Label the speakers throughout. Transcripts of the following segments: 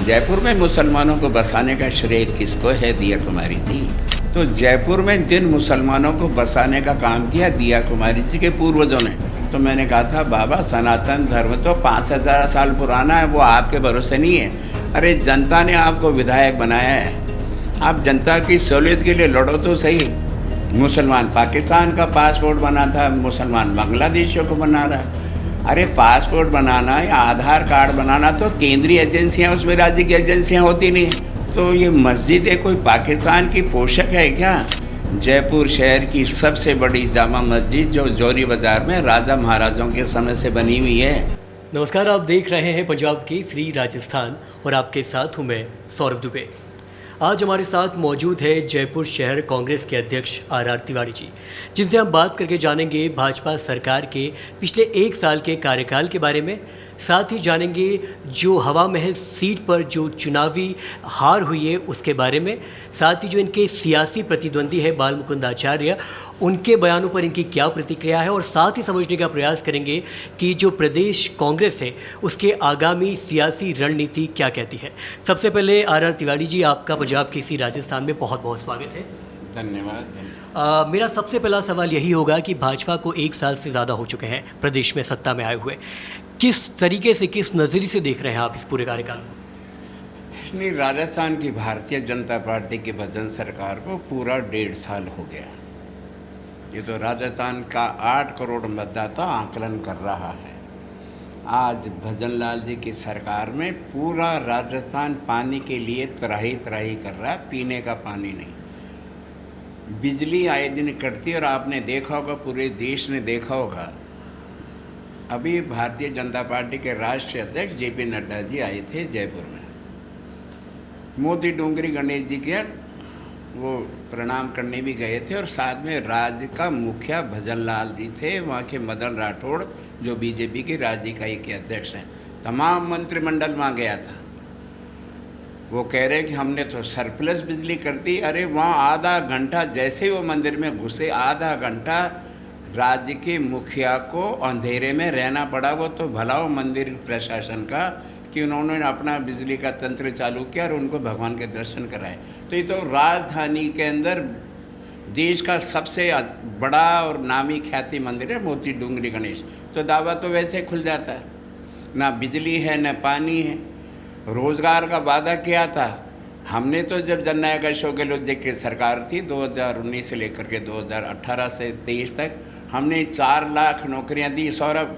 Speaker 1: जयपुर में मुसलमानों को बसाने का श्रेय किसको है? दिया कुमारी जी। तो जयपुर में जिन मुसलमानों को बसाने का काम किया दिया कुमारी जी के पूर्वजों ने, तो मैंने कहा था बाबा सनातन धर्म तो 5000 साल पुराना है, वो आपके भरोसे नहीं है। अरे जनता ने आपको विधायक बनाया है, आप जनता की सहूलियत के लिए लड़ो तो सही। मुसलमान पाकिस्तान का पासपोर्ट बना था, मुसलमान बांग्लादेशियों को बना रहा है। अरे पासपोर्ट बनाना या आधार कार्ड बनाना तो केंद्रीय एजेंसियां, उसमें राज्य की एजेंसियां होती नहीं। तो ये मस्जिद है कोई पाकिस्तान की पोशाक है क्या? जयपुर शहर की सबसे बड़ी जामा मस्जिद जो जौहरी बाजार में राजा महाराजाओं के समय से बनी हुई है।
Speaker 2: नमस्कार, आप देख रहे हैं पंजाब केसरी राजस्थान और आपके साथ हूं मैं सौरभ दुबे। आज हमारे साथ मौजूद है जयपुर शहर कांग्रेस के अध्यक्ष आर तिवारी जी, जिनसे हम बात करके जानेंगे भाजपा सरकार के पिछले 1 साल के कार्यकाल के बारे में। साथ ही जानेंगे जो हवा महल सीट पर जो चुनावी हार हुई है उसके बारे में। साथ ही जो इनके सियासी प्रतिद्वंदी है बाल मुकुंद आचार्य, उनके बयानों पर इनकी क्या प्रतिक्रिया है, और साथ ही समझने का प्रयास करेंगे कि जो प्रदेश कांग्रेस है उसके आगामी सियासी रणनीति क्या कहती है। सबसे पहले आर तिवारी जी, आपका पंजाब केसरी राजस्थान में बहुत बहुत स्वागत है।
Speaker 1: धन्यवाद।
Speaker 2: मेरा सबसे पहला सवाल यही होगा कि भाजपा को 1 साल से ज़्यादा हो चुके हैं प्रदेश में सत्ता में आए हुए, किस तरीके से, किस नज़रिए से देख रहे हैं आप इस पूरे कार्यकाल को?
Speaker 1: नहीं, राजस्थान की भारतीय जनता पार्टी की भजन सरकार को पूरा 1.5 साल हो गया। ये तो राजस्थान का 8 करोड़ मतदाता आकलन कर रहा है। आज भजन लाल जी की सरकार में पूरा राजस्थान पानी के लिए त्राही त्राही कर रहा है, पीने का पानी नहीं। बिजली आए दिन कटती है और आपने देखा होगा, पूरे देश ने देखा होगा। अभी भारतीय जनता पार्टी के राष्ट्रीय अध्यक्ष JP नड्डा जी आए थे जयपुर में, मोती डोंगरी गणेश जी के वो प्रणाम करने भी गए थे, और साथ में राज्य का मुखिया भजन लाल जी थे, वहाँ के मदन राठौड़ जो BJP की राज्य इकाई के अध्यक्ष हैं। तमाम मंत्रिमंडल वहाँ गया था। वो कह रहे कि हमने तो सरप्लस बिजली कर दी। अरे वहाँ आधा घंटा, जैसे ही वो मंदिर में घुसे आधा घंटा राज्य के मुखिया को अंधेरे में रहना पड़ा। वो तो भला हो मंदिर प्रशासन का कि उन्होंने अपना बिजली का तंत्र चालू किया और उनको भगवान के दर्शन कराए। तो ये तो राजधानी के अंदर देश का सबसे बड़ा और नामी ख्याति मंदिर है मोती डूंगरी गणेश। तो दावा तो वैसे खुल जाता है, ना बिजली है न पानी है। रोज़गार का वादा किया था हमने, तो जब जननायक अशोक गहलोत जी की सरकार थी 2019 से लेकर के 2018 से 23 तक, हमने 4 लाख नौकरियां दी सौरभ।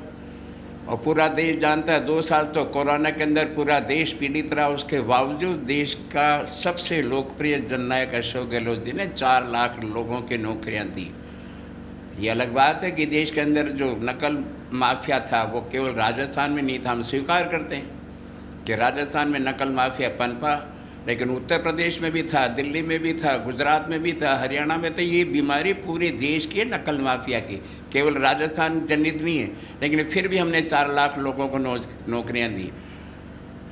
Speaker 1: और पूरा देश जानता है 2 साल तो कोरोना के अंदर पूरा देश पीड़ित रहा, उसके बावजूद देश का सबसे लोकप्रिय जननायक अशोक गहलोत जी ने 4 लाख लोगों की नौकरियां दी। ये अलग बात है कि देश के अंदर जो नकल माफिया था वो केवल राजस्थान में नहीं था। हम स्वीकार करते हैं कि राजस्थान में नकल माफिया पनपा, लेकिन उत्तर प्रदेश में भी था, दिल्ली में भी था, गुजरात में भी था, हरियाणा में। तो ये बीमारी पूरे देश की है नकल माफिया की, केवल राजस्थान जनित नहीं है। लेकिन फिर भी हमने 4 लाख लोगों को नौकरियां दी।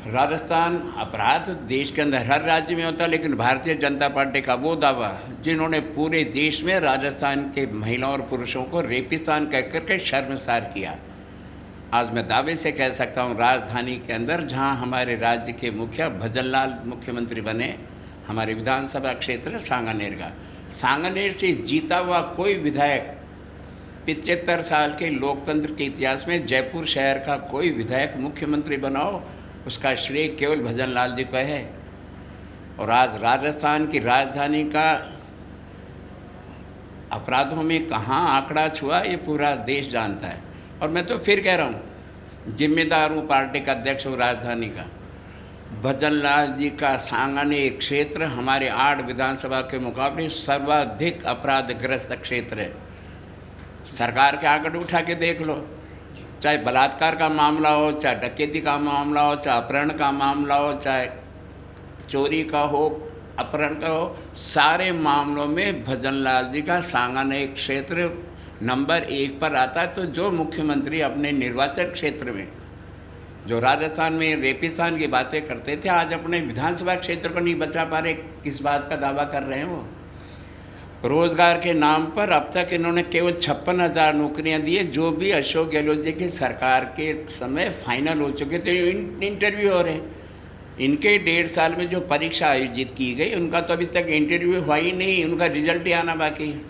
Speaker 1: राजस्थान अपराध देश के अंदर हर राज्य में होता है, लेकिन भारतीय जनता पार्टी का वो दावा जिन्होंने पूरे देश में राजस्थान के महिलाओं और पुरुषों को रेपिस्तान कह करके शर्मसार किया, आज मैं दावे से कह सकता हूँ राजधानी के अंदर जहाँ हमारे राज्य के मुखिया भजन लाल मुख्यमंत्री बने, हमारे विधानसभा क्षेत्र सांगानेर का, सांगानेर से जीता हुआ कोई विधायक 75 साल के लोकतंत्र के इतिहास में जयपुर शहर का कोई विधायक मुख्यमंत्री बनाओ, उसका श्रेय केवल भजन लाल जी को है। और आज राजस्थान की राजधानी का अपराधों में कहाँ आंकड़ा छुआ ये पूरा देश जानता है। और मैं तो फिर कह रहा हूँ, जिम्मेदार हूँ, पार्टी का अध्यक्ष हूँ राजधानी का। भजन लाल जी का सांगानेर क्षेत्र हमारे 8 विधानसभा के मुकाबले सर्वाधिक अपराधग्रस्त क्षेत्र है। सरकार के आंकड़े उठा के देख लो, चाहे बलात्कार का मामला हो, चाहे डकैती का मामला हो, चाहे अपहरण का मामला हो, चाहे चोरी का हो, अपहरण का हो, सारे मामलों में भजन लाल जी का सांगानेर क्षेत्र नंबर 1 पर आता है। तो जो मुख्यमंत्री अपने निर्वाचन क्षेत्र में, जो राजस्थान में रेपिस्तान की बातें करते थे, आज अपने विधानसभा क्षेत्र को नहीं बचा पा रहे, किस बात का दावा कर रहे हैं वो? रोज़गार के नाम पर अब तक इन्होंने केवल 56,000 नौकरियां दी है, जो भी अशोक गहलोत जी की सरकार के समय फाइनल हो चुके थे। इंटरव्यू हो रहे हैं, इनके 1.5 साल में जो परीक्षा आयोजित की गई उनका तो अभी तक इंटरव्यू हुआ ही नहीं, उनका रिजल्ट ही आना बाकी है।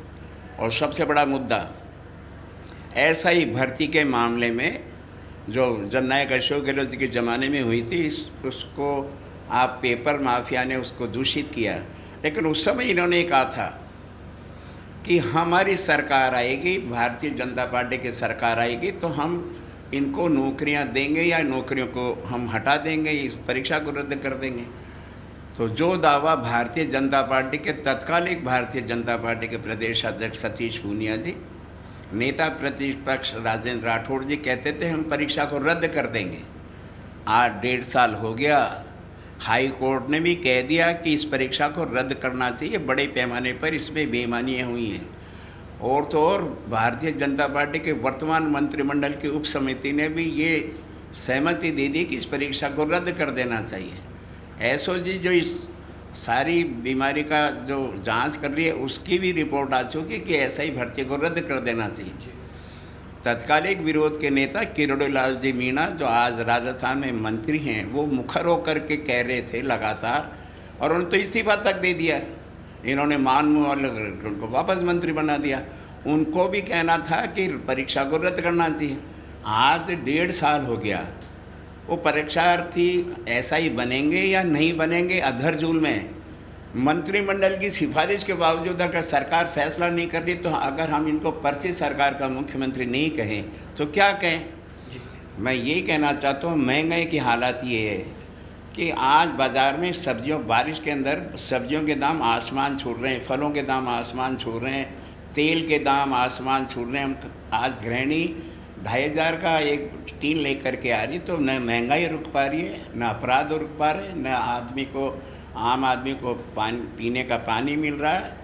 Speaker 1: और सबसे बड़ा मुद्दा ऐसा ही भर्ती के मामले में जो जननायक अशोक गहलोत जी के ज़माने में हुई थी, उसको आप पेपर माफिया ने उसको दूषित किया। लेकिन उस समय इन्होंने कहा था कि हमारी सरकार आएगी, भारतीय जनता पार्टी की सरकार आएगी तो हम इनको नौकरियां देंगे या नौकरियों को हम हटा देंगे, इस परीक्षा को रद्द कर देंगे। तो जो दावा भारतीय जनता पार्टी के तत्कालिक भारतीय जनता पार्टी के प्रदेश अध्यक्ष सतीश पूनिया जी, नेता प्रतिपक्ष राजेंद्र राठौड़ जी कहते थे हम परीक्षा को रद्द कर देंगे, आज 1.5 साल हो गया। हाई कोर्ट ने भी कह दिया कि इस परीक्षा को रद्द करना चाहिए, बड़े पैमाने पर इसमें बेईमानियाँ हुई हैं। और तो और भारतीय जनता पार्टी के वर्तमान मंत्रिमंडल की उप समिति ने भी ये सहमति दे दी कि इस परीक्षा को रद्द कर देना चाहिए। एसओजी जो इस सारी बीमारी का जो जांच कर रही है उसकी भी रिपोर्ट आ चुकी कि ऐसा ही भर्ती को रद्द कर देना चाहिए। तत्कालिक विरोध के नेता किरोड़ीलाल जी मीणा जो आज राजस्थान में मंत्री हैं, वो मुखर होकर के कह रहे थे लगातार, और उन्होंने तो इस्तीफा तक दे दिया। इन्होंने उनको वापस मंत्री बना दिया। उनको भी कहना था कि परीक्षा को रद्द करना चाहिए। आज 1.5 साल हो गया, वो परीक्षार्थी ऐसा ही बनेंगे या नहीं बनेंगे अधरजूल में। मंत्रिमंडल की सिफारिश के बावजूद अगर सरकार फैसला नहीं कर रही, तो अगर हम इनको पर्ची सरकार का मुख्यमंत्री नहीं कहें तो क्या कहें। मैं यही कहना चाहता हूँ, महंगाई की हालत ये है कि आज बाज़ार में सब्जियों, बारिश के अंदर सब्जियों के दाम आसमान छू रहे हैं, फलों के दाम आसमान छू रहे हैं, तेल के दाम आसमान छू रहे हैं। आज गृहिणी 2,500 का एक टीन लेकर के आ रही, तो न महंगाई रुक पा रही है, न अपराध रुक पा रहे, न आम आदमी को पीने का पानी मिल रहा है,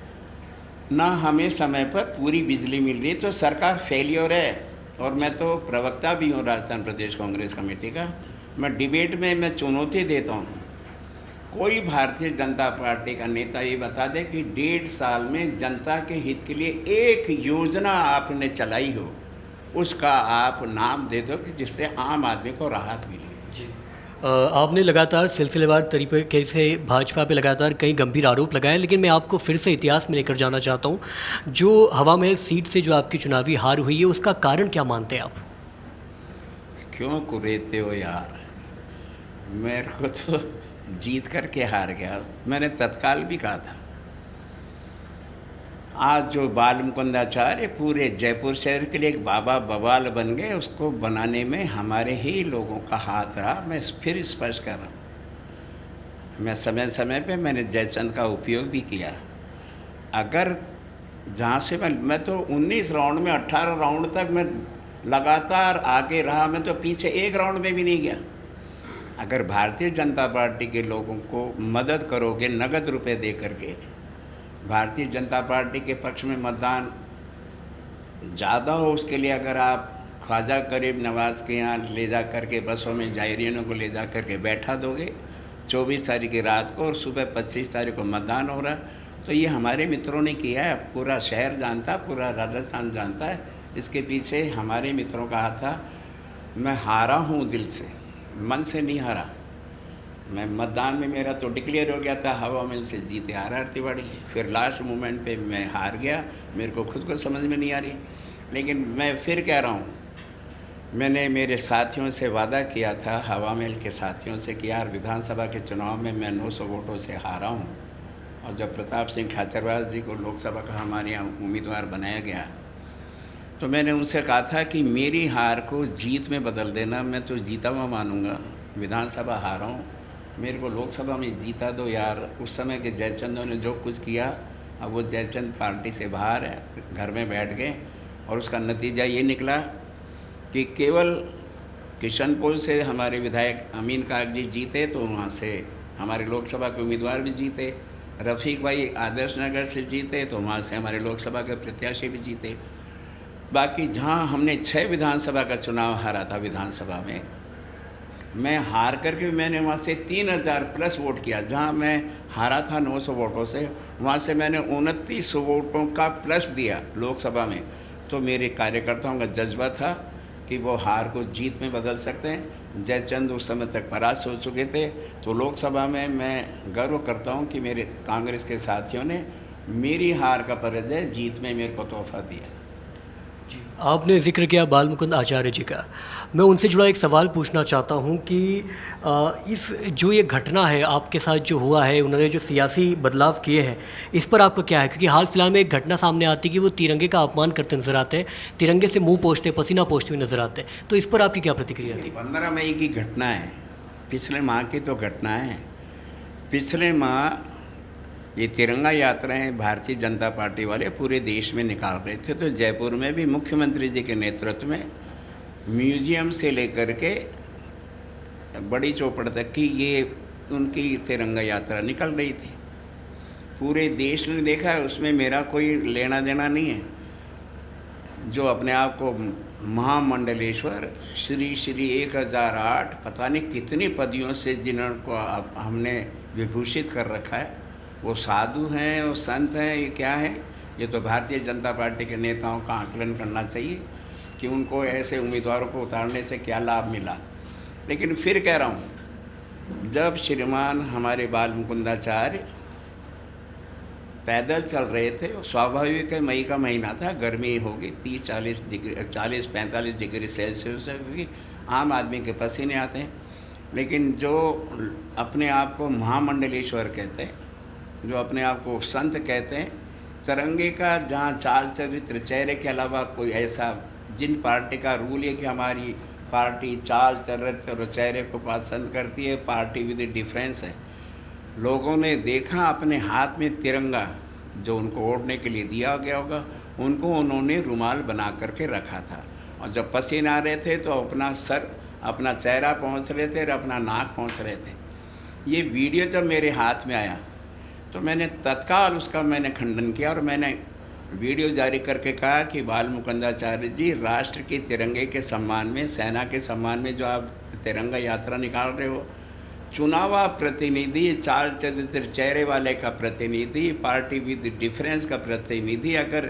Speaker 1: न हमें समय पर पूरी बिजली मिल रही है। तो सरकार फेलियर है। और मैं तो प्रवक्ता भी हूँ राजस्थान प्रदेश कांग्रेस कमेटी का। मैं डिबेट में मैं चुनौती देता हूँ, कोई भारतीय जनता पार्टी का नेता ये बता दे कि 1.5 साल में जनता के हित के लिए एक योजना आपने चलाई हो, उसका आप नाम दे दो कि जिससे आम आदमी को राहत मिले।
Speaker 2: जी, आपने लगातार सिलसिलेवार तरीके से भाजपा पे लगातार कई गंभीर आरोप लगाए, लेकिन मैं आपको फिर से इतिहास में लेकर जाना चाहता हूँ। जो हवा महल सीट से जो आपकी चुनावी हार हुई है, उसका कारण क्या मानते हैं आप?
Speaker 1: क्यों कुरेदते हो यार, मेरे को तो जीत करके हार गया। मैंने तत्काल भी कहा था। आज जो बाल मुकुंदाचार्य पूरे जयपुर शहर के लिए एक बाबा बवाल बन गए, उसको बनाने में हमारे ही लोगों का हाथ रहा। मैं फिर स्पष्ट कर रहा हूँ, मैं समय समय पे मैंने जयचंद का उपयोग भी किया। अगर जहाँ से मैं तो 19 राउंड में 18 राउंड तक मैं लगातार आगे रहा, मैं तो पीछे एक राउंड में भी नहीं गया। अगर भारतीय जनता पार्टी के लोगों को मदद करोगे नगद रुपए दे करके, भारतीय जनता पार्टी के पक्ष में मतदान ज़्यादा हो, उसके लिए अगर आप ख्वाजा गरीब नवाज़ के यहाँ ले जा करके बसों में जायरीनों को ले जा करके बैठा दोगे 24 तारीख की रात को और सुबह 25 तारीख को मतदान हो रहा है, तो ये हमारे मित्रों ने किया है। पूरा शहर जानता, पूरा राजस्थान जानता है, इसके पीछे हमारे मित्रों का हाथ था। मैं हारा हूँ दिल से, मन से नहीं हारा। मैं मतदान में मेरा तो डिक्लेयर हो गया था, हवा महल से जीते RR तिवारी। फिर लास्ट मोमेंट पे मैं हार गया, मेरे को खुद को समझ में नहीं आ रही। लेकिन मैं फिर कह रहा हूँ, मैंने मेरे साथियों से वादा किया था, हवा महल के साथियों से, कि यार विधानसभा के चुनाव में मैं 900 वोटों से हारा हूँ। और जब प्रताप सिंह खाचरवास जी को लोकसभा का हमारे यहाँ उम्मीदवार बनाया गया, तो मैंने उनसे कहा था कि मेरी हार को जीत में बदल देना, मैं तो जीता हुआ मानूंगा। विधानसभा हारा हूँ, मेरे को लोकसभा में जीता दो यार। उस समय के जयचंदों ने जो कुछ किया, अब वो जयचंद पार्टी से बाहर है, घर में बैठ गए। और उसका नतीजा ये निकला कि केवल किशनपुर से हमारे विधायक अमीन काग जी जीते, तो वहाँ से हमारे लोकसभा के उम्मीदवार भी जीते। रफ़ीक भाई आदर्श नगर से जीते, तो वहाँ से हमारे लोकसभा के प्रत्याशी भी जीते। बाकी जहाँ हमने 6 विधानसभा का चुनाव हारा था, विधानसभा में मैं हार करके मैंने वहाँ से 3000 प्लस वोट किया। जहाँ मैं हारा था 900 वोटों से, वहाँ से मैंने 2900 वोटों का प्लस दिया लोकसभा में। तो मेरे कार्यकर्ताओं का जज्बा था कि वो हार को जीत में बदल सकते हैं। जयचंद उस समय तक परास्त हो चुके थे। तो लोकसभा में मैं गर्व करता हूं कि मेरे कांग्रेस के साथियों ने मेरी हार का परिचय जीत में मेरे को तोहफा दिया।
Speaker 2: जी, आपने जिक्र किया बाल मुकुंद आचार्य जी का। मैं उनसे जुड़ा एक सवाल पूछना चाहता हूं कि इस जो ये घटना है आपके साथ जो हुआ है, उन्होंने जो सियासी बदलाव किए हैं, इस पर आपका क्या है? क्योंकि हाल फिलहाल में एक घटना सामने आती है कि वो तिरंगे का अपमान करते नजर आते हैं, तिरंगे से मुंह पोंछते, पसीना पोंछते हुए नजर आते हैं। तो इस पर आपकी क्या प्रतिक्रिया थी?
Speaker 1: 15 मई की घटना है, पिछले माह की तो घटना है। पिछले माह ये तिरंगा यात्राएं भारतीय जनता पार्टी वाले पूरे देश में निकाल रहे थे। तो जयपुर में भी मुख्यमंत्री जी के नेतृत्व में म्यूजियम से लेकर के बड़ी चौपड़ तक की ये उनकी तिरंगा यात्रा निकल रही थी। पूरे देश ने देखा है, उसमें मेरा कोई लेना देना नहीं है। जो अपने आप को महामंडलेश्वर श्री श्री 1008 पता नहीं कितनी पदियों से जिनको हमने विभूषित कर रखा है, वो साधु हैं, वो संत हैं, ये क्या है? ये तो भारतीय जनता पार्टी के नेताओं का आकलन करना चाहिए कि उनको ऐसे उम्मीदवारों को उतारने से क्या लाभ मिला। लेकिन फिर कह रहा हूँ, जब श्रीमान हमारे बाल मुकुंदाचार्य पैदल चल रहे थे, स्वाभाविक है मई का महीना था, गर्मी होगी 30-40 डिग्री 40-45 डिग्री सेल्सियस है, क्योंकि आम आदमी के पसीने आते हैं। लेकिन जो अपने आप को महामंडलेश्वर कहते हैं, जो अपने आप को संत कहते हैं, तिरंगे का जहाँ चाल चरित्र चेहरे के अलावा कोई ऐसा, जिन पार्टी का रूल है कि हमारी पार्टी चाल चरित्र और चेहरे को पसंद करती है, पार्टी विद डिफरेंस है। लोगों ने देखा अपने हाथ में तिरंगा जो उनको ओढ़ने के लिए दिया गया होगा, उनको उन्होंने रुमाल बना करके रखा था। और जब पसीने आ रहे थे तो अपना सर, अपना चेहरा पहुँच रहे थे और अपना नाक पहुँच रहे थे। ये वीडियो जब मेरे हाथ में आया तो मैंने तत्काल उसका खंडन किया और मैंने वीडियो जारी करके कहा कि बाल मुकुंदाचार्य जी, राष्ट्र के तिरंगे के सम्मान में, सेना के सम्मान में जो आप तिरंगा यात्रा निकाल रहे हो, चुनावा प्रतिनिधि, चाल चरित्र चेहरे वाले का प्रतिनिधि, पार्टी विद डिफरेंस का प्रतिनिधि अगर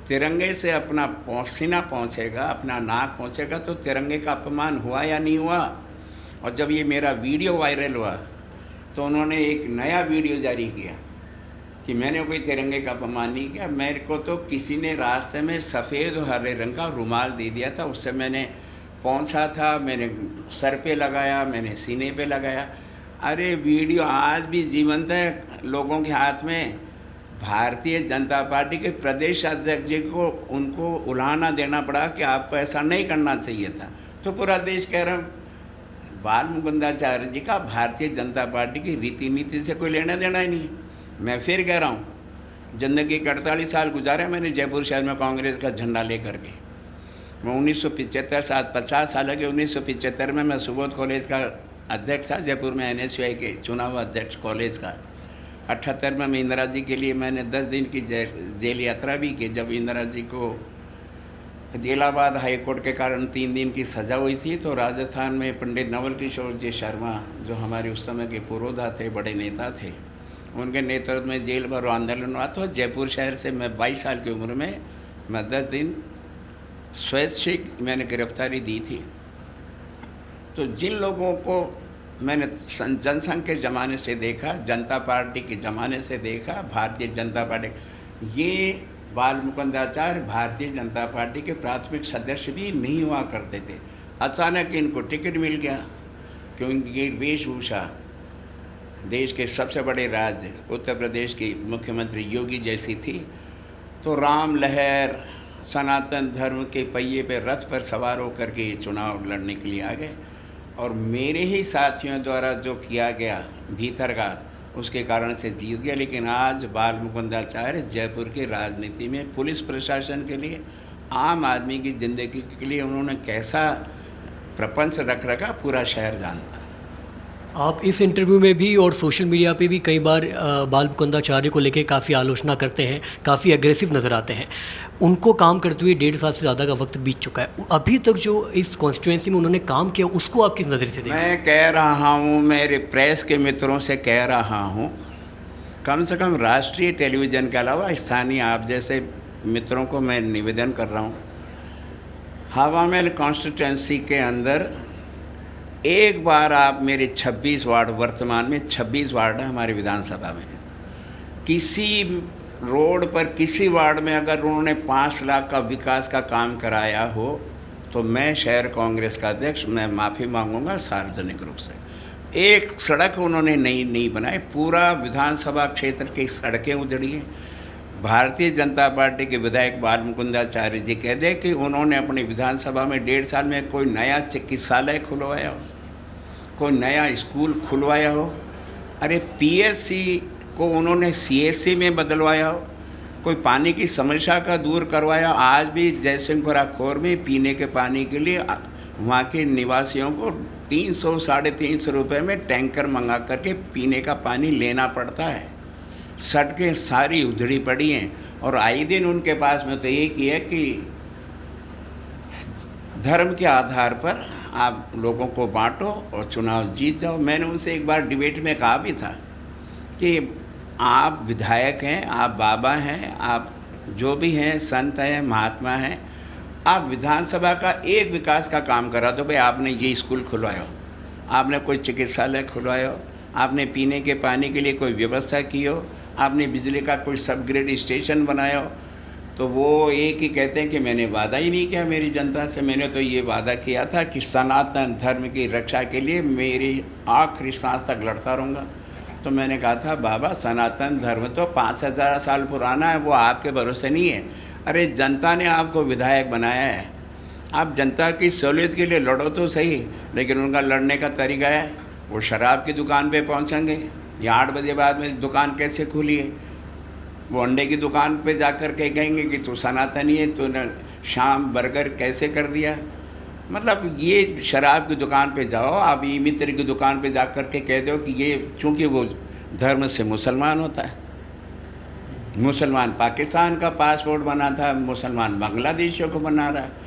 Speaker 1: तिरंगे से अपना पसीना पहुँचेगा, अपना नाक पहुँचेगा, तो तिरंगे का अपमान हुआ या नहीं हुआ? और जब ये मेरा वीडियो वायरल हुआ तो उन्होंने एक नया वीडियो जारी किया कि मैंने कोई तिरंगे का अपमान नहीं किया। मेरे को तो किसी ने रास्ते में सफ़ेद और हरे रंग का रुमाल दे दिया था, उससे मैंने पहुंचा था, मैंने सर पे लगाया, मैंने सीने पे लगाया। अरे वीडियो आज भी जीवंत है लोगों के हाथ में। भारतीय जनता पार्टी के प्रदेश अध्यक्ष जी को उनको उलाहना देना पड़ा कि आपको ऐसा नहीं करना चाहिए था। तो पूरा देश कह रहा हूँ, बाल मुकुंदाचार्य जी का भारतीय जनता पार्टी की रीति नीति से कोई लेना देना ही नहीं। मैं फिर कह रहा हूँ, ज़िंदगी के 48 साल गुजारे मैंने जयपुर शहर में कांग्रेस का झंडा लेकर के। मैं 1975 साल 50 साल के 1975 में मैं सुबोध कॉलेज का अध्यक्ष था, जयपुर में NSUI के चुनाव अध्यक्ष कॉलेज का। 78 में मैं इंदिरा जी के लिए मैंने 10 दिन की जेल यात्रा भी की। जब इंदिरा जी को इलाहाबाद हाई कोर्ट के कारण 3 दिन की सज़ा हुई थी, तो राजस्थान में पंडित नवल किशोर जी शर्मा, जो हमारे उस समय के पुरोधा थे, बड़े नेता थे, उनके नेतृत्व में जेल भरो आंदोलन हुआ। तो जयपुर शहर से मैं 22 साल की उम्र में मैं 10 दिन स्वैच्छिक मैंने गिरफ्तारी दी थी। तो जिन लोगों को मैंने जनसंघ के ज़माने से देखा, जनता पार्टी के ज़माने से देखा, भारतीय जनता पार्टी, ये बाल मुकुंदाचार्य भारतीय जनता पार्टी के प्राथमिक सदस्य भी नहीं हुआ करते थे। अचानक इनको टिकट मिल गया क्योंकि वेशभूषा देश के सबसे बड़े राज्य उत्तर प्रदेश की मुख्यमंत्री योगी जैसी थी। तो राम लहर, सनातन धर्म के पहिए पे रथ पर सवार होकर के ये चुनाव लड़ने के लिए आ गए। और मेरे ही साथियों द्वारा जो किया गया भीतरघात, उसके कारण से जीत गया। लेकिन आज बाल मुकुंदाचार्य जयपुर की राजनीति में पुलिस प्रशासन के लिए, आम आदमी की ज़िंदगी के लिए उन्होंने कैसा प्रपंच रख रखा, पूरा शहर जानता है।
Speaker 2: आप इस इंटरव्यू में भी और सोशल मीडिया पे भी कई बार बाल मुकुंदाचार्य को लेके काफ़ी आलोचना करते हैं, काफ़ी एग्रेसिव नज़र आते हैं। उनको काम करते हुए 1.5 साल से ज़्यादा का वक्त बीत चुका है। अभी तक जो इस कॉन्स्टिट्यूएंसी में उन्होंने काम किया, उसको आप किस नज़र से देखते हैं?
Speaker 1: मैं कह रहा हूँ, मेरे प्रेस के मित्रों से कह रहा हूँ, कम से कम राष्ट्रीय टेलीविज़न के अलावा स्थानीय आप जैसे मित्रों को मैं निवेदन कर रहा हूँ, हवामहल कॉन्स्टिट्यूंसी के अंदर एक बार आप मेरे 26 वार्ड, वर्तमान में 26 वार्ड है हमारी विधानसभा में, किसी रोड पर किसी वार्ड में अगर उन्होंने 5 लाख का विकास का काम कराया हो तो मैं शहर कांग्रेस का अध्यक्ष, मैं माफ़ी मांगूंगा सार्वजनिक रूप से। एक सड़क उन्होंने नहीं बनाई, पूरा विधानसभा क्षेत्र की सड़कें उजड़ी हैं। भारतीय जनता पार्टी के विधायक बाल मुकुंदाचार्य जी कहते हैं कि उन्होंने अपनी विधानसभा में 1.5 साल में कोई नया चिकित्सालय खुलवाया हो, कोई नया स्कूल खुलवाया हो। अरे पीएससी को उन्होंने सीएससी में बदलवाया हो, कोई पानी की समस्या का दूर करवाया। आज भी जयसिंहपुरा खोर में पीने के पानी के लिए वहाँ के निवासियों को 300 साढ़े 300 रुपये में टैंकर मंगा करके पीने का पानी लेना पड़ता है। सड़कें सारी उधड़ी पड़ी हैं और आए दिन उनके पास में तो एक ही है कि धर्म के आधार पर आप लोगों को बांटो और चुनाव जीत जाओ। मैंने उनसे एक बार डिबेट में कहा भी था कि आप विधायक हैं, आप बाबा हैं, आप जो भी हैं, संत हैं, महात्मा हैं, आप विधानसभा का एक विकास का काम करा दो। भाई आपने ये स्कूल खुलवाया हो, आपने कोई चिकित्सालय खुलवाया हो, आपने पीने के पानी के लिए कोई व्यवस्था की हो, आपने बिजली का कोई सब ग्रिड स्टेशन बनाया हो। तो वो एक ही कहते हैं कि मैंने वादा ही नहीं किया मेरी जनता से। मैंने तो ये वादा किया था कि सनातन धर्म की रक्षा के लिए मेरी आखिरी सांस तक लड़ता रहूँगा। तो मैंने कहा था बाबा सनातन धर्म तो 5000 साल पुराना है, वो आपके भरोसे नहीं है। अरे जनता ने आपको विधायक बनाया है, आप जनता की सहूलियत के लिए लड़ो तो सही, लेकिन उनका लड़ने का तरीका है वो शराब की दुकान पे पहुंचेंगे या 8 बजे बाद में दुकान कैसे खुली है, वो अंडे की दुकान पे जाकर के कहेंगे कि तू सनातनी है, तूने शाम बर्गर कैसे कर दिया। मतलब ये शराब की दुकान पे जाओ, आप ई मित्र की दुकान पे जा कर के कह दो कि ये चूँकि वो धर्म से मुसलमान होता है, मुसलमान पाकिस्तान का पासपोर्ट बना था, मुसलमान बांग्लादेशियों को बना रहा है।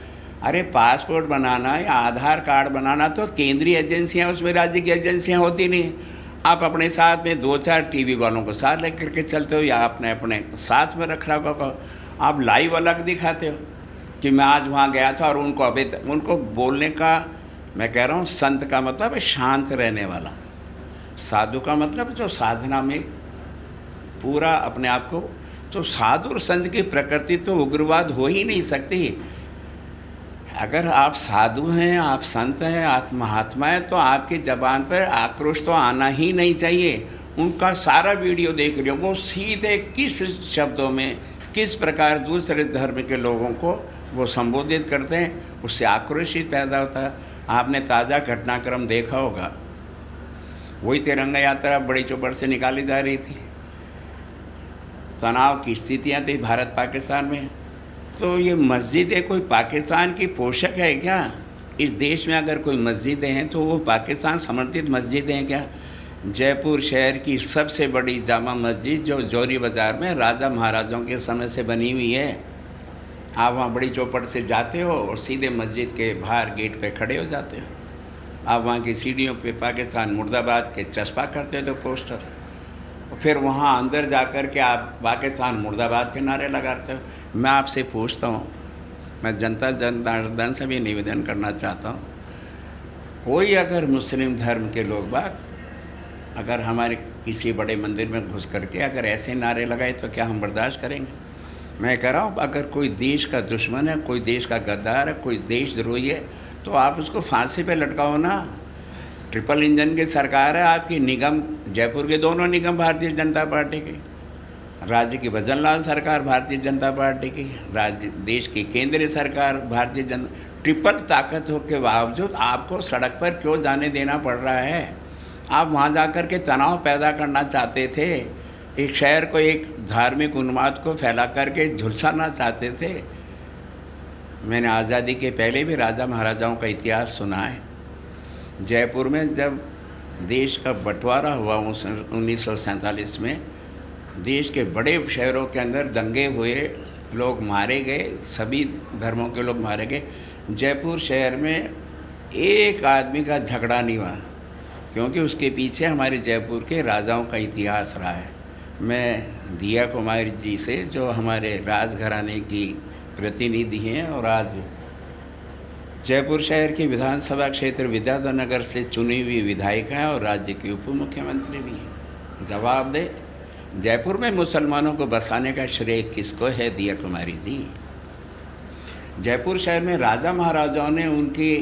Speaker 1: अरे पासपोर्ट बनाना या आधार कार्ड बनाना तो केंद्रीय एजेंसियां, उसमें राज्य की एजेंसियां होती नहीं। आप अपने साथ में 2-4 टीवी वालों को साथ लेकर के चलते हो या आपने अपने साथ में रख रखा हो। आप लाइव अलग दिखाते हो कि मैं आज वहाँ गया था और उनको अभी उनको बोलने का, मैं कह रहा हूँ संत का मतलब है शांत रहने वाला, साधु का मतलब जो साधना में पूरा अपने आप को, तो साधु और संत की प्रकृति तो उग्रवाद हो ही नहीं सकती। अगर आप साधु हैं, आप संत हैं, आप महात्मा हैं, तो आपकी ज़बान पर आक्रोश तो आना ही नहीं चाहिए। उनका सारा वीडियो देख रहे हो, वो सीधे किस शब्दों में किस प्रकार दूसरे धर्म के लोगों को वो संबोधित करते हैं, उससे आक्रोश ही पैदा होता है। आपने ताज़ा घटनाक्रम देखा होगा, वही तिरंगा यात्रा बड़ी चौपड़ से निकाली जा रही थी, तनाव की स्थितियाँ थी भारत पाकिस्तान में। तो ये मस्जिदें कोई पाकिस्तान की पोषक है क्या? इस देश में अगर कोई मस्जिदें हैं तो वो पाकिस्तान समर्थित मस्जिदें हैं क्या? जयपुर शहर की सबसे बड़ी जामा मस्जिद जो जौहरी बाज़ार में राजा महाराजाओं के समय से बनी हुई है, आप वहाँ बड़ी चौपट से जाते हो और सीधे मस्जिद के बाहर गेट पे खड़े हो जाते हो। आप वहाँ की सीढ़ियों पे पाकिस्तान मुर्दाबाद के चस्पा करते हो तो पोस्टर, फिर वहाँ अंदर जा कर के आप पाकिस्तान मुर्दाबाद के नारे लगाते हो। मैं आपसे पूछता हूँ, मैं जनता जनार्दन से भी निवेदन करना चाहता हूँ, कोई अगर मुस्लिम धर्म के लोग बाग अगर हमारे किसी बड़े मंदिर में घुस करके अगर ऐसे नारे लगाए तो क्या हम बर्दाश्त करेंगे? मैं कह रहा हूँ अगर कोई देश का दुश्मन है, कोई देश का गद्दार है, कोई देशद्रोही है, तो आप उसको फांसी पे लटकाओ ना। ट्रिपल इंजन की सरकार है आपकी, निगम जयपुर के दोनों निगम भारतीय जनता पार्टी के, राज्य की भजन लाल सरकार भारतीय जनता पार्टी की, राज्य देश की केंद्रीय सरकार भारतीय जनता, ट्रिपल ताकत हो के बावजूद आपको सड़क पर क्यों जाने देना पड़ रहा है? आप वहाँ जाकर के तनाव पैदा करना चाहते थे, एक शहर को एक धार्मिक उन्माद को फैला करके झुलसाना चाहते थे। मैंने आज़ादी के पहले भी राजा महाराजाओं का इतिहास सुना है। जयपुर में जब देश का बंटवारा हुआ 1947 में, देश के बड़े शहरों के अंदर दंगे हुए, लोग मारे गए, सभी धर्मों के लोग मारे गए। जयपुर शहर में एक आदमी का झगड़ा नहीं हुआ, क्योंकि उसके पीछे हमारे जयपुर के राजाओं का इतिहास रहा है। मैं दिया कुमारी जी से, जो हमारे राजघराने की प्रतिनिधि हैं और आज जयपुर शहर की विधानसभा क्षेत्र विद्याधर नगर से चुनी हुई विधायिका है और राज्य की उप मुख्यमंत्री भी हैं। जवाब दे, जयपुर में मुसलमानों को बसाने का श्रेय किसको है दिया कुमारी जी? जयपुर शहर में राजा महाराजाओं ने उनकी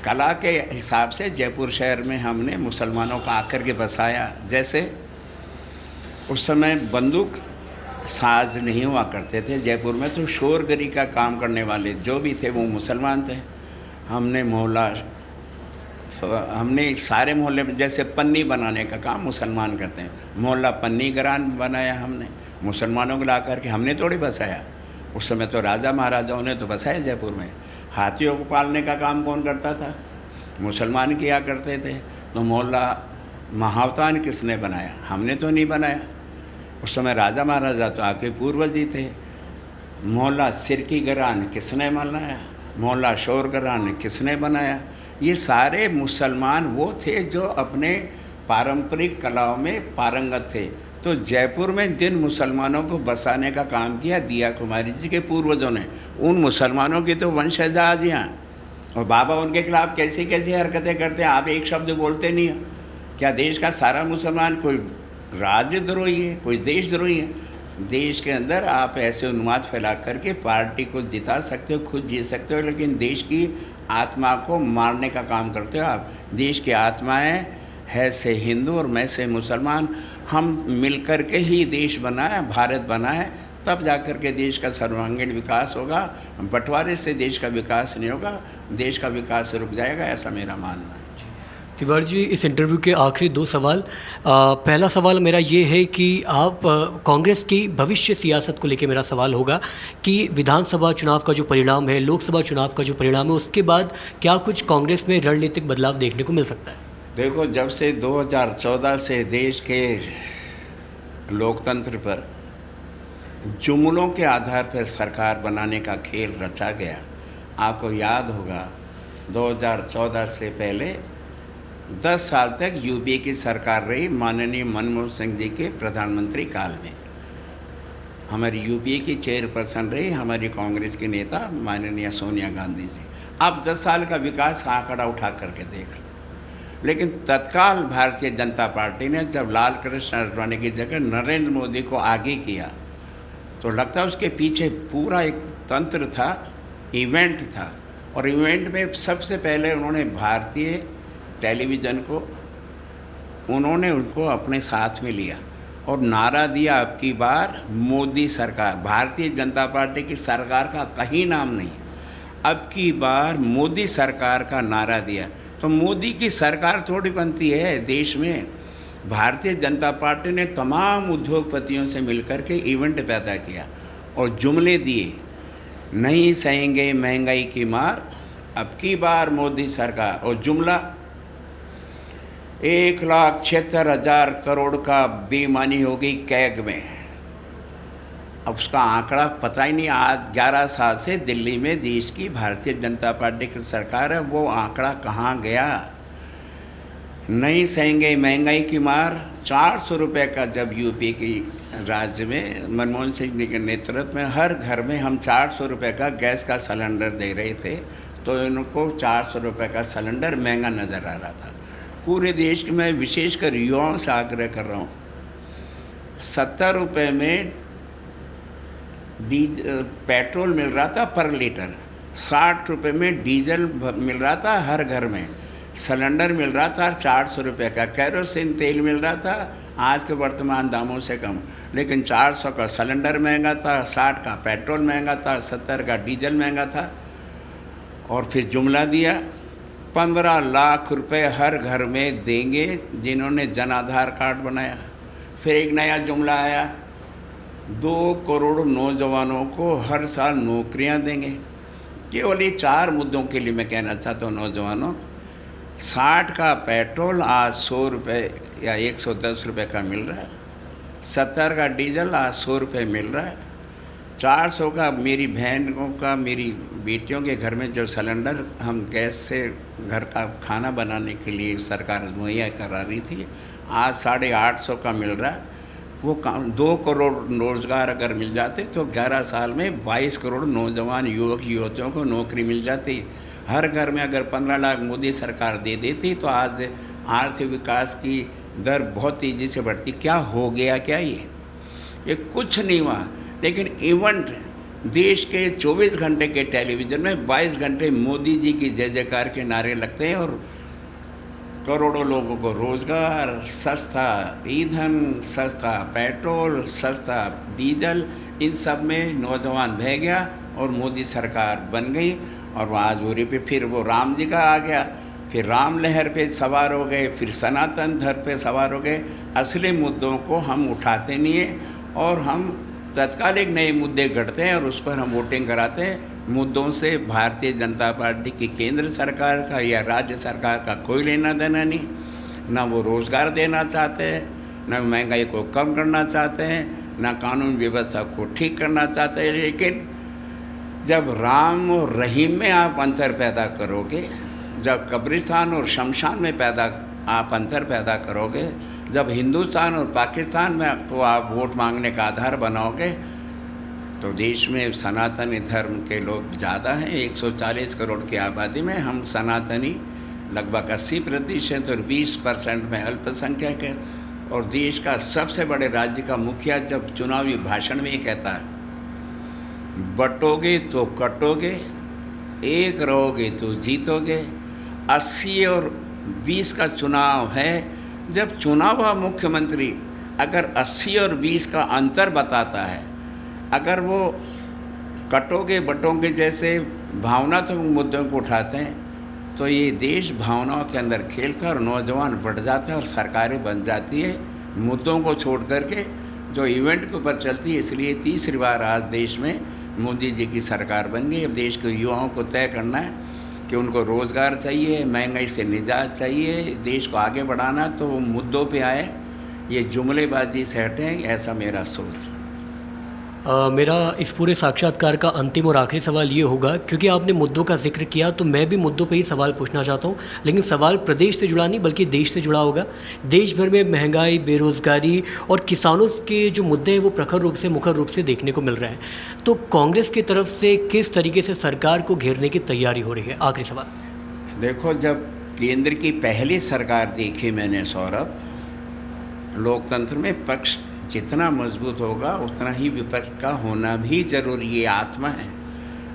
Speaker 1: कला के हिसाब से जयपुर शहर में हमने मुसलमानों को आकर के बसाया। जैसे उस समय बंदूक साज नहीं हुआ करते थे जयपुर में, तो शोरगरी का काम करने वाले जो भी थे वो मुसलमान थे। हमने सारे मोहल्ले में, जैसे पन्नी बनाने का काम मुसलमान करते हैं, मोहल्ला पन्नी गरान बनाया हमने, मुसलमानों को ला करके हमने थोड़ी बसाया। उस समय तो राजा महाराजाओं ने तो बसाया जयपुर में। हाथियों को पालने का काम कौन करता था? मुसलमान किया करते थे। तो मोहल्ला महावतान किसने बनाया? हमने तो नहीं बनाया। उस समय राजा महाराजा तो आपके पूर्वज ही थे। मोहल्ला सिरकी गरान किसने बनाया? मोहल्ला शोर गरान किसने बनाया? ये सारे मुसलमान वो थे जो अपने पारंपरिक कलाओं में पारंगत थे। तो जयपुर में जिन मुसलमानों को बसाने का काम किया दिया कुमारी जी के पूर्वजों ने, उन मुसलमानों की तो वंशज आज यहाँ, और बाबा उनके खिलाफ कैसी कैसी हरकतें करते हैं। आप एक शब्द बोलते नहीं हो। क्या देश का सारा मुसलमान कोई राजद्रोही है, कोई देशद्रोही है? देश के अंदर आप ऐसे उन्माद फैला करके पार्टी को जिता सकते हो, खुद जीत सकते हो, लेकिन देश की आत्मा को मारने का काम करते हो आप। देश की आत्माएं है से हिंदू और मैं से मुसलमान, हम मिलकर के ही देश बनाए, भारत बनाए, तब जाकर के देश का सर्वांगीण विकास होगा। बंटवारे से देश का विकास नहीं होगा, देश का विकास रुक जाएगा, ऐसा मेरा मानना है।
Speaker 2: तिवारी जी, इस इंटरव्यू के आखिरी 2 सवाल। पहला सवाल मेरा ये है कि आप कांग्रेस की भविष्य सियासत को लेकर मेरा सवाल होगा कि विधानसभा चुनाव का जो परिणाम है, लोकसभा चुनाव का जो परिणाम है, उसके बाद क्या कुछ कांग्रेस में रणनीतिक बदलाव देखने को मिल सकता है?
Speaker 1: देखो, जब से 2014 से देश के लोकतंत्र पर जुमलों के आधार पर सरकार बनाने का खेल रचा गया, आपको याद होगा 2014 से पहले 10 साल तक यूपीए की सरकार रही माननीय मनमोहन सिंह जी के प्रधानमंत्री काल में। हमारी यूपीए की चेयरपर्सन रही हमारी कांग्रेस की नेता माननीय सोनिया गांधी जी। अब 10 साल का विकास का आंकड़ा उठा करके देख लो। लेकिन तत्काल भारतीय जनता पार्टी ने जब लाल कृष्ण आडवाणी की जगह नरेंद्र मोदी को आगे किया, तो लगता है उसके पीछे पूरा एक तंत्र था, इवेंट था। और इवेंट में सबसे पहले उन्होंने भारतीय टेलीविज़न को, उन्होंने उनको अपने साथ में लिया और नारा दिया, अब की बार मोदी सरकार। भारतीय जनता पार्टी की सरकार का कहीं नाम नहीं, अब की बार मोदी सरकार का नारा दिया। तो मोदी की सरकार थोड़ी बनती है देश में। भारतीय जनता पार्टी ने तमाम उद्योगपतियों से मिलकर के इवेंट पैदा किया और जुमले दिए, नहीं सहेंगे महंगाई की मार, अब की बार मोदी सरकार। और जुमला 1,76,000 करोड़ का बेईमानी हो गई कैग में। अब उसका आंकड़ा पता ही नहीं। आज 11 साल से दिल्ली में देश की भारतीय जनता पार्टी की सरकार है, वो आंकड़ा कहाँ गया? नहीं सहेंगे महंगाई की मार। 400 रुपये का जब यूपी की राज्य में मनमोहन सिंह जी के नेतृत्व में हर घर में हम 400 रुपये का गैस का सिलेंडर दे रहे थे, तो इनको 400 रुपये का सिलेंडर महंगा नज़र आ रहा था। पूरे देश में मैं विशेषकर युवाओं से आग्रह कर रहा हूँ, 70 रुपये में पेट्रोल मिल रहा था पर लीटर, 60 रुपये में डीजल मिल रहा था हर घर में, सिलेंडर मिल रहा था 400 रुपये का, कैरोसिन तेल मिल रहा था आज के वर्तमान दामों से कम, लेकिन 400 का सिलेंडर महंगा था, 60 का पेट्रोल महंगा था, 70 का डीजल महंगा था। और फिर जुमला दिया 15 लाख रुपए हर घर में देंगे जिन्होंने जन आधार कार्ड बनाया। फिर एक नया जुमला आया, 2 करोड़ नौजवानों को हर साल नौकरियां देंगे। केवल ये 4 मुद्दों के लिए मैं कहना चाहता हूँ नौजवानों, 60 का पेट्रोल आज 100 रुपये या 110 रुपये का मिल रहा है, 70 का डीजल आज 100 रुपये मिल रहा है, 400 का मेरी बहनों का, मेरी बेटियों के घर में जो सिलेंडर हम गैस से घर का खाना बनाने के लिए सरकार मुहैया करा रही थी, आज 850 का मिल रहा है। वो 2 करोड़ रोज़गार अगर मिल जाते तो 11 साल में 22 करोड़ नौजवान युवक युवतियों को नौकरी मिल जाती। हर घर में अगर 15 लाख मोदी सरकार दे देती तो आज आर्थिक विकास की दर बहुत तेज़ी से बढ़ती। क्या हो गया क्या ये कुछ नहीं हुआ। लेकिन इवेंट देश के 24 घंटे के टेलीविज़न में 22 घंटे मोदी जी की जय जयकार के नारे लगते हैं और करोड़ों लोगों को रोज़गार, सस्ता ईंधन, सस्ता पेट्रोल, सस्ता डीजल, इन सब में नौजवान बह गया और मोदी सरकार बन गई। और वह आज उरी पे फिर वो राम जी का आ गया, फिर राम लहर पे सवार हो गए, फिर सनातन धर्म पे सवार हो गए। असली मुद्दों को हम उठाते नहीं हैं और हम तत्कालिक नए मुद्दे गढ़ते हैं और उस पर हम वोटिंग कराते हैं। मुद्दों से भारतीय जनता पार्टी की केंद्र सरकार का या राज्य सरकार का कोई लेना देना नहीं। ना वो रोज़गार देना चाहते हैं, ना महंगाई को कम करना चाहते हैं, ना कानून व्यवस्था को ठीक करना चाहते हैं। लेकिन जब राम और रहीम में आप अंतर पैदा करोगे, जब कब्रिस्तान और शमशान में आप अंतर पैदा करोगे, जब हिंदुस्तान और पाकिस्तान में को आप वोट मांगने का आधार बनाओगे, तो देश में सनातनी धर्म के लोग ज़्यादा हैं। 140 करोड़ की आबादी में हम सनातनी लगभग 80% और 20% में अल्पसंख्यक है। और देश का सबसे बड़े राज्य का मुखिया जब चुनावी भाषण में ये कहता है, बटोगे तो कटोगे, एक रहोगे तो जीतोगे। 80 और 20 का चुनाव है। जब चुनाव मुख्यमंत्री अगर 80 और 20 का अंतर बताता है, अगर वो कटोगे बटोगे जैसे भावनात्मक मुद्दों को उठाते हैं, तो ये देश भावनाओं के अंदर खेलकर और नौजवान बढ़ जाता है और सरकारें बन जाती है मुद्दों को छोड़ करके जो इवेंट के ऊपर चलती है। इसलिए तीसरी बार आज देश में मोदी जी की सरकार बन गई। अब देश के युवाओं को तय करना है कि उनको रोज़गार चाहिए, महंगाई से निजात चाहिए, देश को आगे बढ़ाना, तो वो मुद्दों पे आए, ये जुमलेबाजी से हटें, ऐसा मेरा सोच है।
Speaker 2: मेरा इस पूरे साक्षात्कार का अंतिम और आखिरी सवाल ये होगा, क्योंकि आपने मुद्दों का जिक्र किया तो मैं भी मुद्दों पे ही सवाल पूछना चाहता हूँ, लेकिन सवाल प्रदेश से जुड़ा नहीं बल्कि देश से जुड़ा होगा। देश भर में महंगाई, बेरोज़गारी और किसानों के जो मुद्दे हैं वो प्रखर रूप से मुखर रूप से देखने को मिल रहे हैं। तो कांग्रेस की तरफ से किस तरीके से सरकार को घेरने की तैयारी हो रही है? आखिरी सवाल।
Speaker 1: देखो, जब केंद्र की पहली सरकार देखी मैंने सौरभ, लोकतंत्र में पक्ष जितना मजबूत होगा उतना ही विपक्ष का होना भी जरूरी, ये आत्मा है।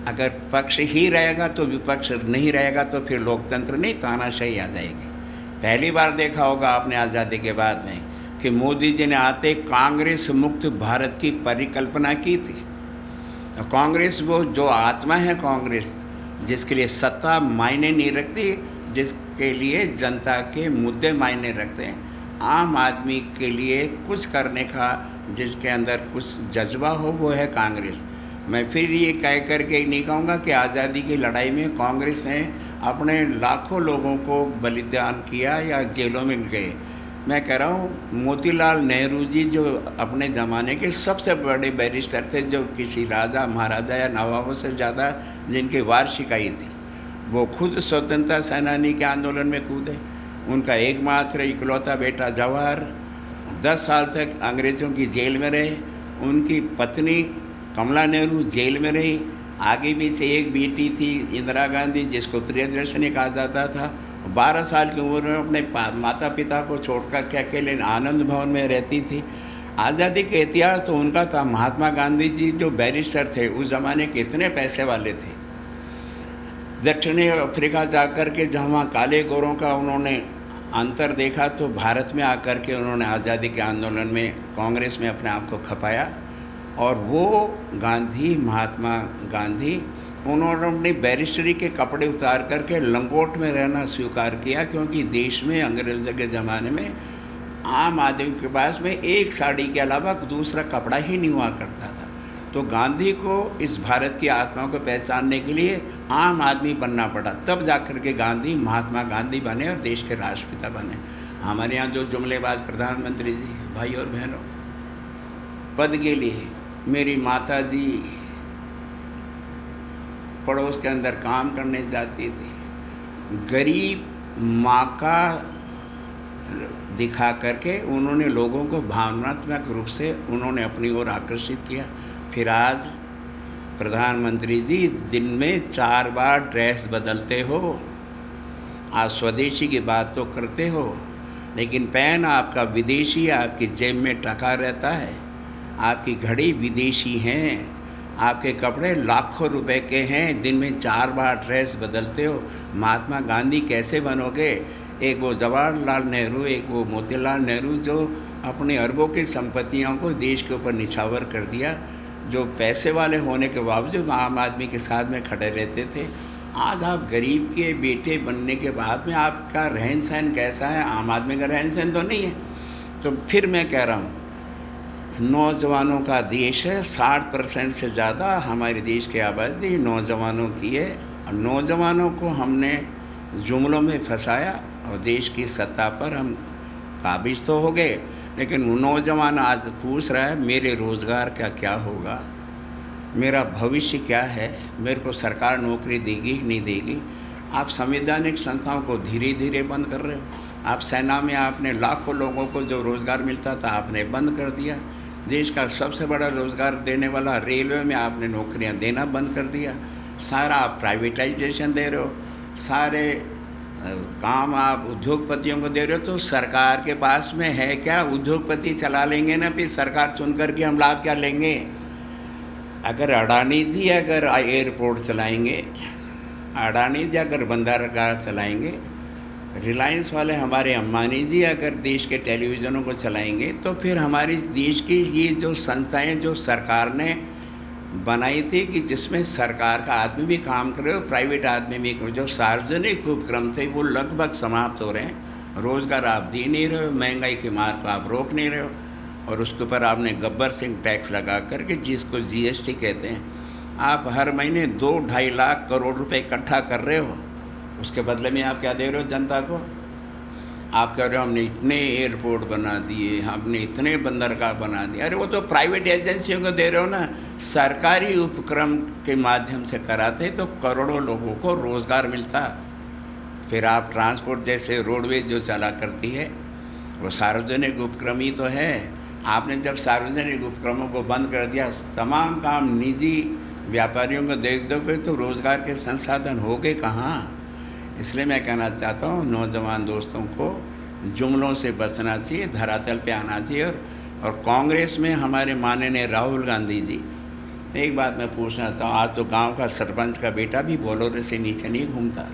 Speaker 1: अगर पक्ष ही रहेगा तो विपक्ष नहीं रहेगा, तो फिर लोकतंत्र नहीं, तानाशाही आ जाएगी। पहली बार देखा होगा आपने आज़ादी के बाद में कि मोदी जी ने आते कांग्रेस मुक्त भारत की परिकल्पना की थी। कांग्रेस वो जो आत्मा है कांग्रेस, जिसके लिए सत्ता मायने नहीं रखती, जिसके लिए जनता के मुद्दे मायने रखते हैं, आम आदमी के लिए कुछ करने का जिसके अंदर कुछ जज्बा हो, वो है कांग्रेस। मैं फिर ये कह करके नहीं कहूँगा कि आज़ादी की लड़ाई में कांग्रेस ने अपने लाखों लोगों को बलिदान किया या जेलों में गए। मैं कह रहा हूँ मोतीलाल नेहरू जी जो अपने ज़माने के सबसे बड़े बैरिस्टर थे, जो किसी राजा महाराजा या नवाबों से ज़्यादा जिनकी वार्षिकाई थी, वो खुद स्वतंत्रता सेनानी के आंदोलन में कूदे। उनका एकमात्र इकलौता बेटा जवाहर 10 साल तक अंग्रेज़ों की जेल में रहे। उनकी पत्नी कमला नेहरू जेल में रही। आगे पीछे एक बेटी थी इंदिरा गांधी, जिसको प्रियदर्शनी कहा जाता था। 12 साल की उम्र में अपने माता पिता को छोड़कर के अकेले आनंद भवन में रहती थी। आज़ादी के इतिहास तो उनका था। महात्मा गांधी जी जो बैरिस्टर थे, उस ज़माने के इतने पैसे वाले थे, दक्षिणी अफ्रीका जाकर के जहाँ काले गोरों का उन्होंने अंतर देखा, तो भारत में आकर के उन्होंने आज़ादी के आंदोलन में कांग्रेस में अपने आप को खपाया। और वो गांधी, महात्मा गांधी, उन्होंने अपनी बैरिस्टरी के कपड़े उतार करके लंगोट में रहना स्वीकार किया, क्योंकि देश में अंग्रेज़ों के ज़माने में आम आदमी के पास में एक साड़ी के अलावा दूसरा कपड़ा ही नहीं हुआ करता था। तो गांधी को इस भारत की आत्मा को पहचानने के लिए आम आदमी बनना पड़ा, तब जाकर के गांधी महात्मा गांधी बने और देश के राष्ट्रपिता बने। हमारे यहाँ जो जुमलेबाज प्रधानमंत्री जी, भाई और बहनों, पद के लिए मेरी माता जी पड़ोस के अंदर काम करने जाती थी। गरीब माँ का दिखा करके उन्होंने लोगों को भावनात्मक रूप से उन्होंने अपनी ओर आकर्षित किया। फिर आज प्रधानमंत्री जी दिन में 4 बार ड्रेस बदलते हो, आज स्वदेशी की बात तो करते हो, लेकिन पेन आपका विदेशी आपकी जेब में टका रहता है, आपकी घड़ी विदेशी हैं, आपके कपड़े लाखों रुपए के हैं, दिन में 4 बार ड्रेस बदलते हो। महात्मा गांधी कैसे बनोगे? एक वो जवाहरलाल नेहरू, एक वो मोतीलाल नेहरू जो अपने अरबों की संपत्तियों को देश के ऊपर निछावर कर दिया, जो पैसे वाले होने के बावजूद आम आदमी के साथ में खड़े रहते थे। आज आप गरीब के बेटे बनने के बाद में आपका रहन सहन कैसा है? आम आदमी का रहन सहन तो नहीं है। तो फिर मैं कह रहा हूँ, नौजवानों का देश है, 60% से ज़्यादा हमारे देश की आबादी नौजवानों की है। नौजवानों को हमने जुमलों में फंसाया और देश की सत्ता पर हम काबिज तो हो गए, लेकिन नौजवान आज पूछ रहा है मेरे रोज़गार का क्या होगा, मेरा भविष्य क्या है, मेरे को सरकार नौकरी देगी कि नहीं देगी। आप संवैधानिक संस्थाओं को धीरे धीरे बंद कर रहे हो। आप सेना में आपने लाखों लोगों को जो रोज़गार मिलता था आपने बंद कर दिया। देश का सबसे बड़ा रोज़गार देने वाला रेलवे में आपने नौकरियां देना बंद कर दिया। सारा आप प्राइवेटाइजेशन दे रहे हो, सारे काम आप उद्योगपतियों को दे रहे हो। तो सरकार के पास में है क्या? उद्योगपति चला लेंगे ना, फिर सरकार चुन करके हम लाभ क्या लेंगे? अगर अडानी जी अगर एयरपोर्ट चलाएंगे, अडानी जी अगर बंदरगाह चलाएंगे, रिलायंस वाले हमारे अंबानी जी अगर देश के टेलीविज़नों को चलाएंगे, तो फिर हमारी देश की ये जो संस्थाएं जो सरकार ने बनाई थी कि जिसमें सरकार का आदमी भी काम करे और प्राइवेट आदमी भी, जो सार्वजनिक उपक्रम थे वो लगभग समाप्त हो रहे हैं। रोज़गार आप दे नहीं रहे हो, महंगाई की मार को आप रोक नहीं रहे हो, और उसके ऊपर आपने गब्बर सिंह टैक्स लगा करके जिसको GST कहते हैं, आप हर महीने 2-2.5 लाख करोड़ रुपए इकट्ठा कर रहे हो। उसके बदले में आप क्या दे रहे हो जनता को? आप कह रहे हो हमने इतने एयरपोर्ट बना दिए, हमने इतने बंदरगाह बना दिए। अरे वो तो प्राइवेट एजेंसियों को दे रहे हो ना। सरकारी उपक्रम के माध्यम से कराते तो करोड़ों लोगों को रोज़गार मिलता। फिर आप ट्रांसपोर्ट जैसे रोडवेज जो चला करती है वो सार्वजनिक उपक्रम ही तो है। आपने जब सार्वजनिक उपक्रमों को बंद कर दिया, तमाम काम निजी व्यापारियों को दे दोगे तो रोज़गार के संसाधन हो गए कहाँ? इसलिए मैं कहना चाहता हूँ नौजवान दोस्तों को जुमलों से बचना चाहिए, धरातल पे आना चाहिए। और कांग्रेस में हमारे माननीय राहुल गांधी जी, एक बात मैं पूछना चाहूँ, आज तो गांव का सरपंच का बेटा भी बोलोरे से नीचे नहीं घूमता।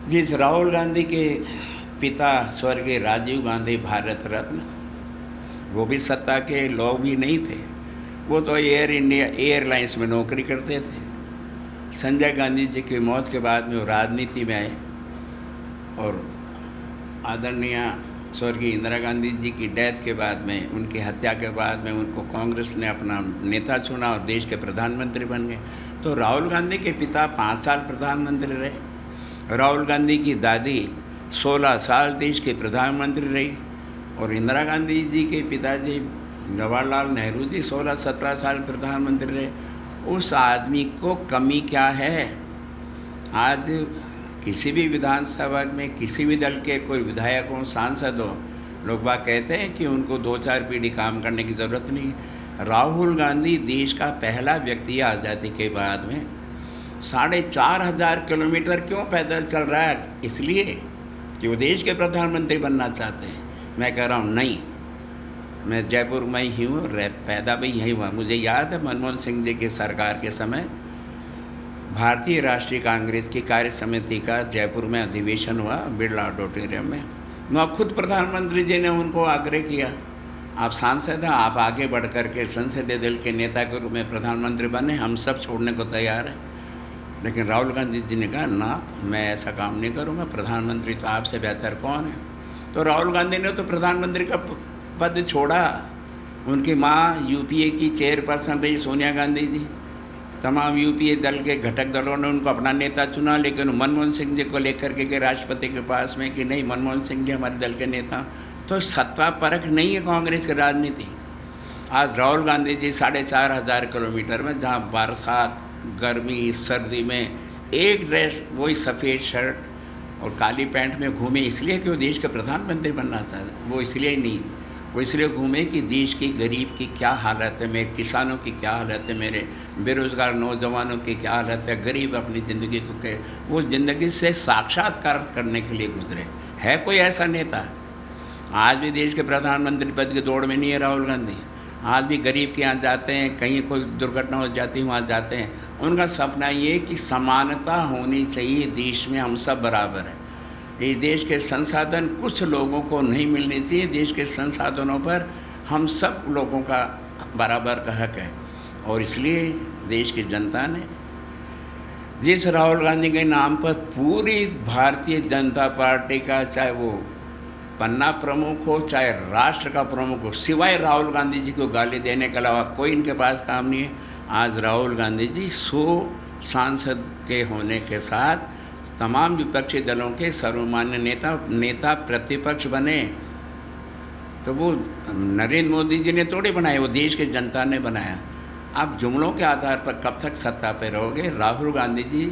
Speaker 1: जिस राहुल गांधी के पिता स्वर्गीय राजीव गांधी भारत रत्न, वो भी सत्ता के लोग भी नहीं थे, वो तो एयर इंडिया एयरलाइंस में नौकरी करते थे। संजय गांधी जी की मौत के बाद में वो राजनीति में आए और आदरणीय स्वर्गीय इंदिरा गांधी जी की डेथ के बाद में, उनकी हत्या के बाद में उनको कांग्रेस ने अपना नेता चुना और देश के प्रधानमंत्री बन गए। तो राहुल गांधी के पिता 5 साल प्रधानमंत्री रहे, राहुल गांधी की दादी 16 साल देश के प्रधानमंत्री रही, और इंदिरा गांधी जी के पिताजी जवाहरलाल नेहरू जी 16-17 साल प्रधानमंत्री रहे। उस आदमी को कमी क्या है? आज किसी भी विधानसभा में किसी भी दल के कोई विधायक हो, सांसद हो, लोग बाग कहते हैं कि उनको 2-4 पीढ़ी काम करने की ज़रूरत नहीं है। राहुल गांधी देश का पहला व्यक्ति आज़ादी के बाद में 4,500 किलोमीटर क्यों पैदल चल रहा है? इसलिए कि वो देश के प्रधानमंत्री बनना चाहते हैं। मैं कह रहा हूँ नहीं, मैं जयपुर में ही हूँ, पैदा भी यहीं हुआ। मुझे याद है मनमोहन सिंह जी की सरकार के समय भारतीय राष्ट्रीय कांग्रेस की कार्य समिति का जयपुर में अधिवेशन हुआ बिरला ऑडिटोरियम में। वहाँ खुद प्रधानमंत्री जी ने उनको आग्रह किया, आप सांसद हैं, आप आगे बढ़ कर के संसदीय दल के नेता के रूप में प्रधानमंत्री बने, हम सब छोड़ने को तैयार हैं। लेकिन राहुल गांधी जी ने कहा ना, मैं ऐसा काम नहीं करूँगा, प्रधानमंत्री तो आपसे बेहतर कौन है। तो राहुल गांधी ने तो प्रधानमंत्री का पद छोड़ा। उनकी माँ यूपीए की चेयरपर्सन रही सोनिया गांधी जी, तमाम यूपीए दल के घटक दलों ने उनको अपना नेता चुना, लेकिन मनमोहन सिंह जी को लेकर के राष्ट्रपति के पास में कि नहीं मनमोहन सिंह जी हमारे दल के नेता। तो सत्ता परख नहीं है कांग्रेस की राजनीति। आज राहुल गांधी जी 4,500 किलोमीटर में, जहाँ बरसात गर्मी सर्दी में एक ड्रेस, वही सफ़ेद शर्ट और काली पैंट में घूमे इसलिए कि वो देश का प्रधानमंत्री बनना चाहते, वो इसलिए नहीं, वो इसलिए घूमे कि देश की गरीब की क्या हालत है, मेरे किसानों की क्या हालत है, मेरे बेरोज़गार नौजवानों की क्या हालत है, गरीब अपनी ज़िंदगी को के वो ज़िंदगी से साक्षात्कार करने के लिए गुजरे। है कोई ऐसा नेता? आज भी देश के प्रधानमंत्री पद की दौड़ में नहीं है राहुल गांधी। आज भी गरीब के यहाँ जाते हैं, कहीं कोई दुर्घटना हो जाती है वहाँ जाते हैं। उनका सपना ये कि समानता होनी चाहिए, देश में हम सब बराबर हैं। इस देश के संसाधन कुछ लोगों को नहीं मिलने चाहिए, देश के संसाधनों पर हम सब लोगों का बराबर का हक है। और इसलिए देश की जनता ने जिस राहुल गांधी के नाम पर पूरी भारतीय जनता पार्टी का, चाहे वो पन्ना प्रमुख हो चाहे राष्ट्र का प्रमुख हो, सिवाय राहुल गांधी जी को गाली देने के अलावा कोई इनके पास काम नहीं है। आज राहुल गांधी जी 100 सांसद के होने के साथ तमाम विपक्षी दलों के सर्वमान्य नेता प्रतिपक्ष बने। तो वो नरेंद्र मोदी जी ने थोड़े बनाए, वो देश की जनता ने बनाया। आप जुमलों के आधार पर कब तक सत्ता पे रहोगे? राहुल गांधी जी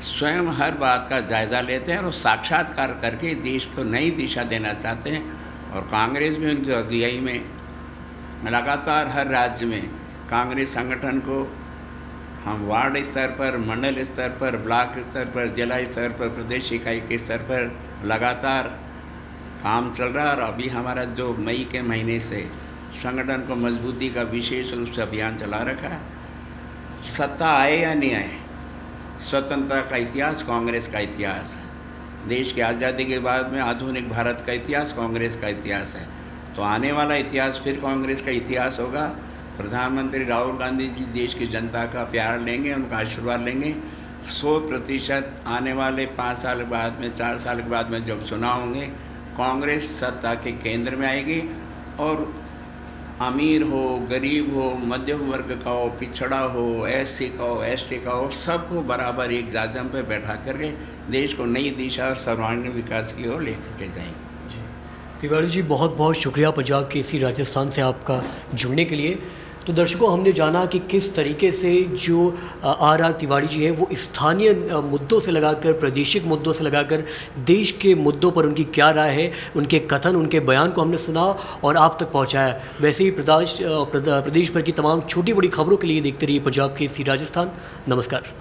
Speaker 1: स्वयं हर बात का जायज़ा लेते हैं और साक्षात्कार करके देश को नई दिशा देना चाहते हैं। और कांग्रेस भी उनकी अगुवाई में लगातार हर राज्य में कांग्रेस संगठन को हम वार्ड स्तर पर, मंडल स्तर पर, ब्लॉक स्तर पर, जिला स्तर पर, प्रदेश इकाई के स्तर पर लगातार काम चल रहा है। और अभी हमारा जो मई के महीने से संगठन को मजबूती का विशेष रूप से अभियान चला रखा है। सत्ता आए या नहीं आए, स्वतंत्रता का इतिहास कांग्रेस का इतिहास है। देश की आज़ादी के बाद में आधुनिक भारत का इतिहास कांग्रेस का इतिहास है। तो आने वाला इतिहास फिर कांग्रेस का इतिहास होगा। प्रधानमंत्री राहुल गांधी जी देश की जनता का प्यार लेंगे, उनका आशीर्वाद लेंगे। 100% आने वाले 5 साल के बाद में, 4 साल के बाद में जब चुनाव होंगे, कांग्रेस सत्ता के केंद्र में आएगी। और अमीर हो, गरीब हो, मध्यम वर्ग का हो, पिछड़ा हो, एससी का हो, एसटी का हो, सबको बराबर एक जाजम पे बैठा करके देश को नई दिशा और सर्वांगीण विकास की ओर लेकर के जाएंगे।
Speaker 2: तिवारी जी, बहुत बहुत शुक्रिया पंजाब केसरी राजस्थान से आपका जुड़ने के लिए। तो दर्शकों, हमने जाना कि किस तरीके से जो आर तिवारी जी हैं वो स्थानीय मुद्दों से लगाकर, प्रादेशिक मुद्दों से लगाकर देश के मुद्दों पर उनकी क्या राय है, उनके कथन, उनके बयान को हमने सुना और आप तक पहुंचाया। वैसे ही प्रदेश भर की तमाम छोटी बड़ी खबरों के लिए देखते रहिए पंजाब केसरी राजस्थान। नमस्कार।